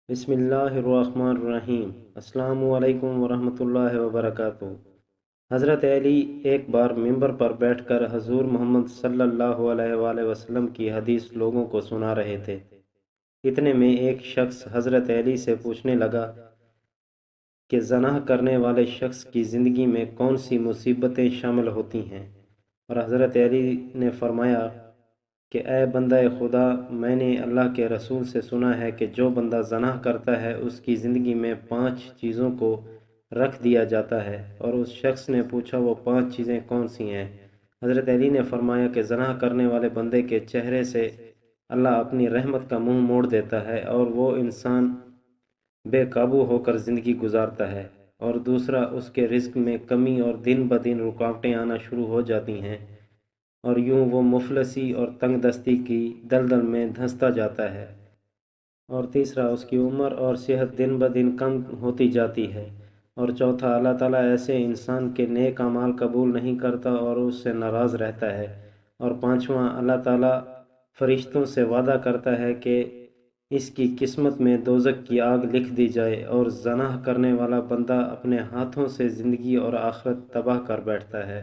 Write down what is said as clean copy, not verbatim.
بسم اللہ الرحمن الرحیم۔ السلام علیکم ورحمۃ اللہ وبرکاتہ۔ حضرت علی ایک بار ممبر پر بیٹھ کر حضور محمد صلی اللہ علیہ وآلہ وسلم کی حدیث لوگوں کو سنا رہے تھے۔ اتنے میں ایک شخص حضرت علی سے پوچھنے لگا کہ زنا کرنے والے شخص کی زندگی میں کون سی مصیبتیں شامل ہوتی ہیں، اور حضرت علی نے فرمایا کہ اے بندہ خدا، میں نے اللہ کے رسول سے سنا ہے کہ جو بندہ زنا کرتا ہے اس کی زندگی میں 5 چیزوں کو رکھ دیا جاتا ہے۔ اور اس شخص نے پوچھا وہ 5 چیزیں کون سی ہیں؟ حضرت علی نے فرمایا کہ زنا کرنے والے بندے کے چہرے سے اللہ اپنی رحمت کا منہ موڑ دیتا ہے اور وہ انسان بے قابو ہو کر زندگی گزارتا ہے۔ اور دوسرا، اس کے رزق میں کمی اور دن بدن رکاوٹیں آنا شروع ہو جاتی ہیں، اور یوں وہ مفلسی اور تنگ دستی کی دلدل میں دھنستا جاتا ہے۔ اور تیسرا، اس کی عمر اور صحت دن بدن کم ہوتی جاتی ہے۔ اور چوتھا، اللہ تعالیٰ ایسے انسان کے نیک اعمال قبول نہیں کرتا اور اس سے ناراض رہتا ہے۔ اور پانچواں، اللہ تعالیٰ فرشتوں سے وعدہ کرتا ہے کہ اس کی قسمت میں دوزخ کی آگ لکھ دی جائے، اور زنا کرنے والا بندہ اپنے ہاتھوں سے زندگی اور آخرت تباہ کر بیٹھتا ہے۔